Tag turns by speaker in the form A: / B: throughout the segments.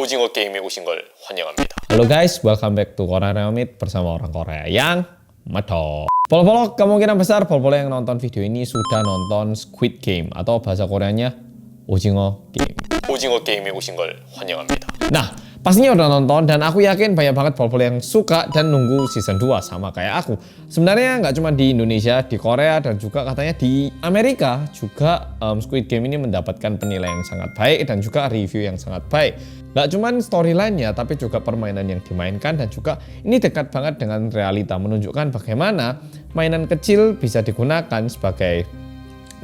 A: 오징어 게임에 오신 걸 환영합니다.
B: Halo guys, welcome back to Korea Reomit bersama orang Korea yang medok. Polo-polo, kemungkinan besar polo-polo yang nonton video ini sudah nonton Squid Game atau bahasa Koreanya 오징어 게임.
A: 오징어 게임에 오신 걸 환영합니다.
B: Nah, pastinya udah nonton dan aku yakin banyak banget polo-polo yang suka dan nunggu season 2 sama kayak aku. Sebenarnya nggak cuma di Indonesia, di Korea dan juga katanya di Amerika juga Squid Game ini mendapatkan penilaian yang sangat baik dan juga review yang sangat baik. Nggak cuma storyline-nya tapi juga permainan yang dimainkan dan juga ini dekat banget dengan realita, menunjukkan bagaimana mainan kecil bisa digunakan sebagai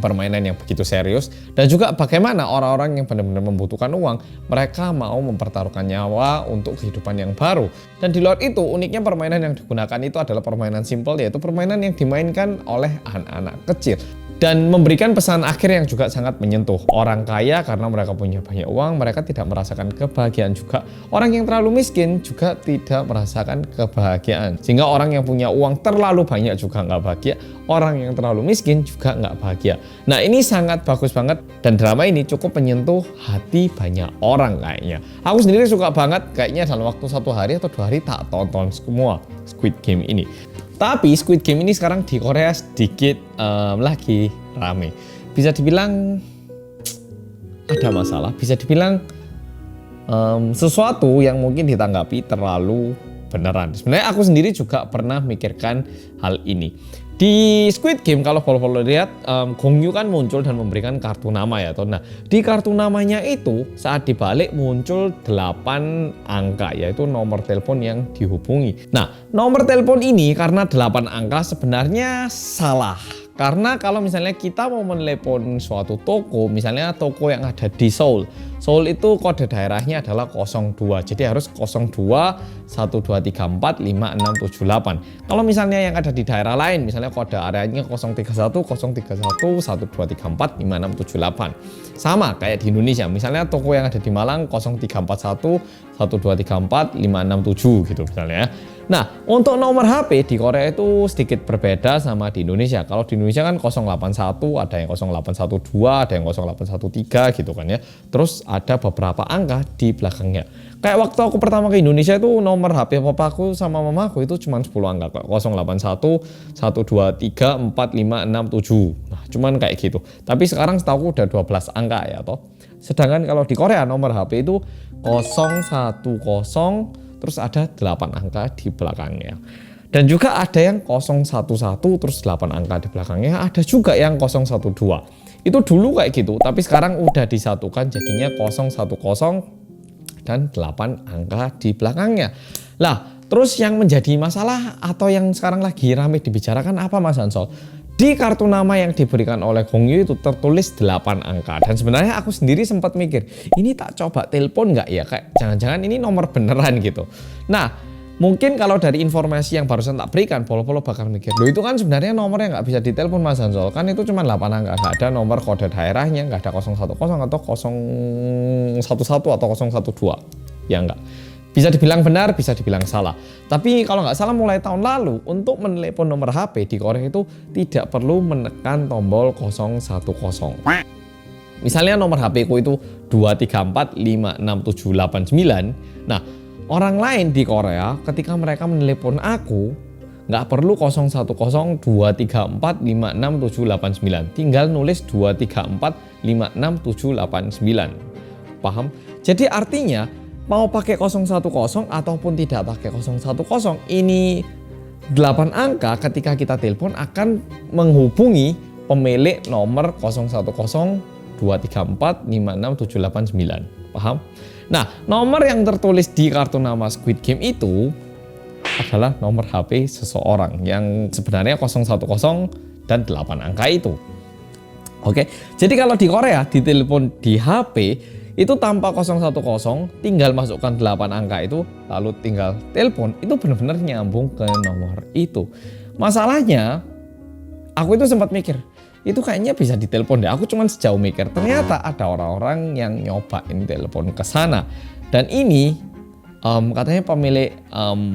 B: permainan yang begitu serius dan juga bagaimana orang-orang yang benar-benar membutuhkan uang mereka mau mempertaruhkan nyawa untuk kehidupan yang baru. Dan di luar itu uniknya permainan yang digunakan itu adalah permainan simple, yaitu permainan yang dimainkan oleh anak-anak kecil dan memberikan pesan akhir yang juga sangat menyentuh. Orang kaya karena mereka punya banyak uang, mereka tidak merasakan kebahagiaan juga. Orang yang terlalu miskin juga tidak merasakan kebahagiaan. Sehingga orang yang punya uang terlalu banyak juga nggak bahagia, orang yang terlalu miskin juga nggak bahagia. Nah, ini sangat bagus banget dan drama ini cukup menyentuh hati banyak orang kayaknya. Aku sendiri suka banget, kayaknya dalam waktu 1 hari atau 2 hari tak tonton semua Squid Game ini. Tapi Squid Game ini sekarang di Korea sedikit lagi rame. Bisa dibilang ada masalah, bisa dibilang sesuatu yang mungkin ditanggapi terlalu beneran. Sebenarnya aku sendiri juga pernah mikirkan hal ini. Di Squid Game kalau polo-polo lihat Gong Yoo kan muncul dan memberikan kartu nama ya toh. Nah, di kartu namanya itu saat dibalik muncul 8 angka yaitu nomor telepon yang dihubungi. Nah, nomor telepon ini karena 8 angka sebenarnya salah. Karena kalau misalnya kita mau menelepon suatu toko, misalnya toko yang ada di Seoul. Seoul itu kode daerahnya adalah 02. Jadi harus 02 1234 5678. Kalau misalnya yang ada di daerah lain, misalnya kode areanya 031 031 1234 5678. Sama kayak di Indonesia, misalnya toko yang ada di Malang 0341 1234 567 gitu misalnya. Nah, untuk nomor HP di Korea itu sedikit berbeda sama di Indonesia. Kalau di Indonesia kan 081, ada yang 0812, ada yang 0813 gitu kan ya. Terus ada beberapa angka di belakangnya. Kayak waktu aku pertama ke Indonesia itu nomor HP papaku sama mamaku itu cuma 10 angka. 081 123 4567. Nah, cuman kayak gitu. Tapi sekarang setahu udah 12 angka ya toh. Sedangkan kalau di Korea nomor HP itu 010 terus ada 8 angka di belakangnya. Dan juga ada yang 011 terus 8 angka di belakangnya, ada juga yang 012. Itu dulu kayak gitu, tapi sekarang udah disatukan jadinya 010 dan 8 angka di belakangnya. Lah, terus yang menjadi masalah atau yang sekarang lagi ramai dibicarakan apa Mas Ansol? Di kartu nama yang diberikan oleh Gong Yoo itu tertulis 8 angka. Dan sebenarnya aku sendiri sempat mikir, ini tak coba telepon nggak ya? Kayak jangan-jangan ini nomor beneran gitu. Nah, mungkin kalau dari informasi yang barusan tak berikan, polo-polo bakal mikir, loh itu kan sebenarnya nomor yang nggak bisa ditelepon Mas Ansol. Kan itu cuma 8 angka, nggak ada nomor kode daerahnya, nggak ada 010 atau 011 atau 012. Ya nggak. Bisa dibilang benar, bisa dibilang salah. Tapi kalau nggak salah mulai tahun lalu, untuk menelepon nomor HP di Korea itu tidak perlu menekan tombol 010. Misalnya nomor HP ku itu 234 56789. Nah, orang lain di Korea ketika mereka menelepon aku, nggak perlu 010 234 56789. Tinggal nulis 234 56789. Paham? Jadi artinya mau pakai 010 ataupun tidak pakai 010, ini 8 angka ketika kita telepon akan menghubungi pemilik nomor 010 234 56789. Paham? Nah, nomor yang tertulis di kartu nama Squid Game itu adalah nomor HP seseorang yang sebenarnya 010 dan 8 angka itu. Oke, jadi kalau di Korea ditelepon di HP itu tanpa 010 tinggal masukkan 8 angka itu lalu tinggal telepon, itu benar-benar nyambung ke nomor itu. Masalahnya aku itu sempat mikir, itu kayaknya bisa ditelepon deh. Aku cuma sejauh mikir, ternyata ada orang-orang yang nyobain telepon ke sana dan ini katanya pemilik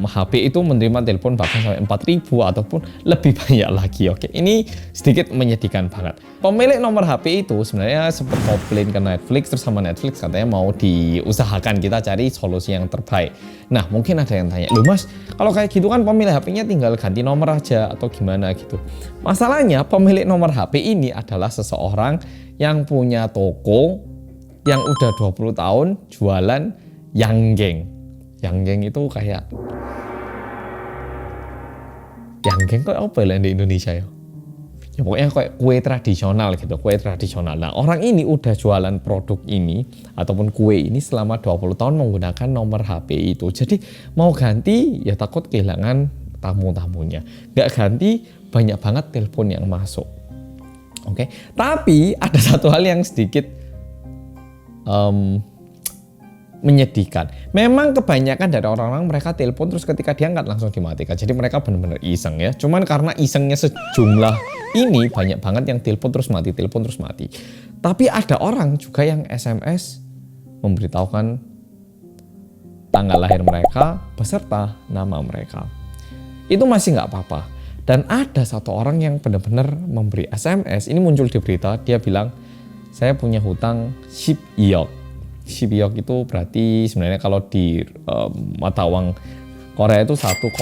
B: HP itu menerima telepon bahkan sampai 4.000 ataupun lebih banyak lagi. Oke, ini sedikit menyedihkan banget. Pemilik nomor HP itu sebenarnya sempat komplain ke Netflix, terus sama Netflix katanya mau diusahakan kita cari solusi yang terbaik. Nah, mungkin ada yang tanya, loh Mas, kalau kayak gitu kan pemilik HP-nya tinggal ganti nomor aja atau gimana gitu. Masalahnya pemilik nomor HP ini adalah seseorang yang punya toko yang udah 20 tahun jualan yanggeng. Yanggeng itu kayak yanggeng kok apa ya di Indonesia ya? Ya pokoknya kayak kue tradisional gitu, kue tradisional. Nah, orang ini udah jualan produk ini ataupun kue ini selama 20 tahun menggunakan nomor HP itu. Jadi mau ganti ya takut kehilangan tamu-tamunya. Nggak ganti banyak banget telepon yang masuk. Oke, tapi ada satu hal yang sedikit menyedihkan. Memang kebanyakan dari orang-orang mereka telepon terus ketika diangkat langsung dimatikan. Jadi mereka benar-benar iseng ya. Cuman karena isengnya sejumlah ini banyak banget yang telepon terus mati, telepon terus mati. Tapi ada orang juga yang SMS memberitahukan tanggal lahir mereka beserta nama mereka. Itu masih nggak apa-apa. Dan ada satu orang yang benar-benar memberi SMS. Ini muncul di berita. Dia bilang, saya punya hutang 10억. 10억 itu berarti sebenarnya kalau di mata uang Korea itu 1,2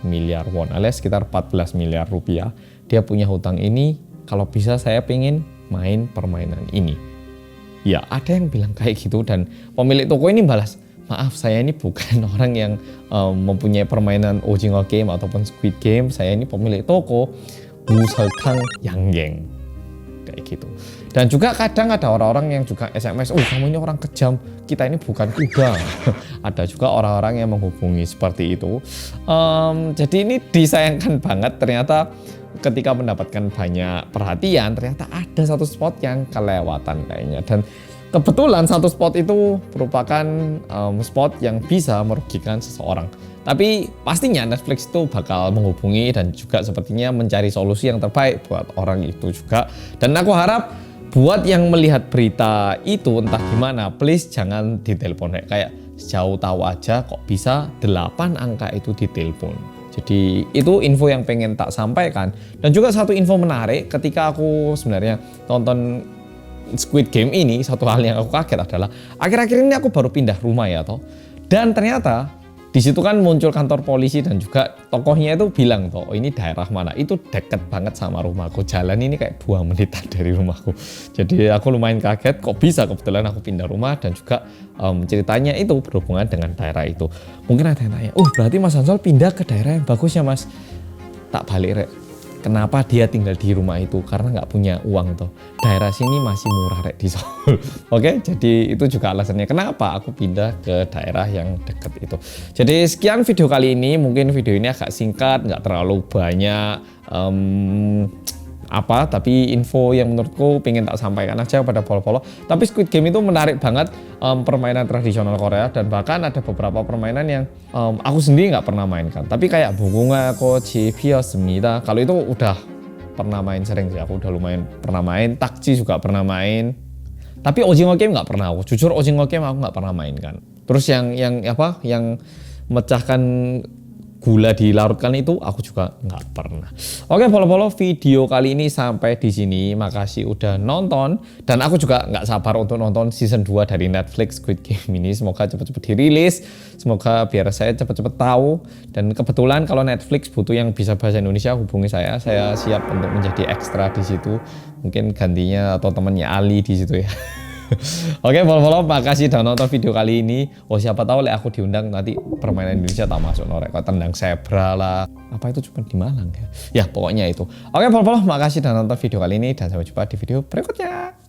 B: miliar won alias sekitar 14 miliar rupiah. Dia punya hutang ini, kalau bisa saya pengen main permainan ini. Ya ada yang bilang kayak gitu dan pemilik toko ini balas, maaf saya ini bukan orang yang mempunyai permainan Ojingo Game ataupun Squid Game. Saya ini pemilik toko Museltang Yanggeng. Kayak gitu. Dan juga kadang ada orang-orang yang juga SMS, oh kamu ini orang kejam, kita ini bukan kuda. Ada juga orang-orang yang menghubungi seperti itu. Jadi ini disayangkan banget, ternyata ketika mendapatkan banyak perhatian, ternyata ada satu spot yang kelewatan kayaknya. Dan kebetulan satu spot itu merupakan spot yang bisa merugikan seseorang. Tapi pastinya Netflix itu bakal menghubungi dan juga sepertinya mencari solusi yang terbaik buat orang itu juga. Dan aku harap buat yang melihat berita itu entah gimana, please jangan ditelepon. Kayak sejauh tahu aja kok bisa 8 angka itu ditelepon. Jadi itu info yang pengen tak sampaikan. Dan juga satu info menarik ketika aku sebenarnya tonton Squid Game ini, satu hal yang aku kaget adalah akhir-akhir ini aku baru pindah rumah ya toh. Dan ternyata di situ kan muncul kantor polisi dan juga tokohnya itu bilang toh, oh ini daerah mana? Itu deket banget sama rumahku. Jalan ini kayak 2 menitan dari rumahku. Jadi aku lumayan kaget kok bisa kebetulan aku pindah rumah dan juga ceritanya itu berhubungan dengan daerah itu. Mungkin ada yang tanya, oh berarti Mas Hansol pindah ke daerah yang bagus ya Mas? Tak balik rek. Kenapa dia tinggal di rumah itu? Karena nggak punya uang toh. Daerah sini masih murah rek di Seoul. Oke, jadi itu juga alasannya kenapa aku pindah ke daerah yang dekat itu. Jadi sekian video kali ini. Mungkin video ini agak singkat, nggak terlalu banyak tapi info yang menurutku pengen tak sampaikan aja pada polo-polo. Tapi Squid Game itu menarik banget, permainan tradisional Korea dan bahkan ada beberapa permainan yang aku sendiri nggak pernah mainkan. Tapi kayak Bunga Kochi Piosmida, kalau itu udah pernah main sering sih, aku udah lumayan pernah main. Takji juga pernah main. Tapi Ojingo Game nggak pernah aku. Jujur Ojingo Game aku nggak pernah mainkan. Terus yang mecahkan gula dilarutkan itu aku juga nggak pernah. Oke, polo-polo video kali ini sampai di sini. Makasih udah nonton dan aku juga nggak sabar untuk nonton season 2 dari Netflix Squid Game ini. Semoga cepat-cepat dirilis. Semoga biar saya cepat-cepat tahu. Dan kebetulan kalau Netflix butuh yang bisa bahasa Indonesia, hubungi saya. Saya siap untuk menjadi ekstra di situ. Mungkin gantinya atau temannya Ali di situ ya. Oke, follow makasih udah nonton video kali ini. Oh siapa tahu aku diundang nanti permainan Indonesia tak masuk norek kok tendang zebra lah. Apa itu cuma di Malang ya? Ya pokoknya itu. Oke, follow makasih udah nonton video kali ini dan sampai jumpa di video berikutnya.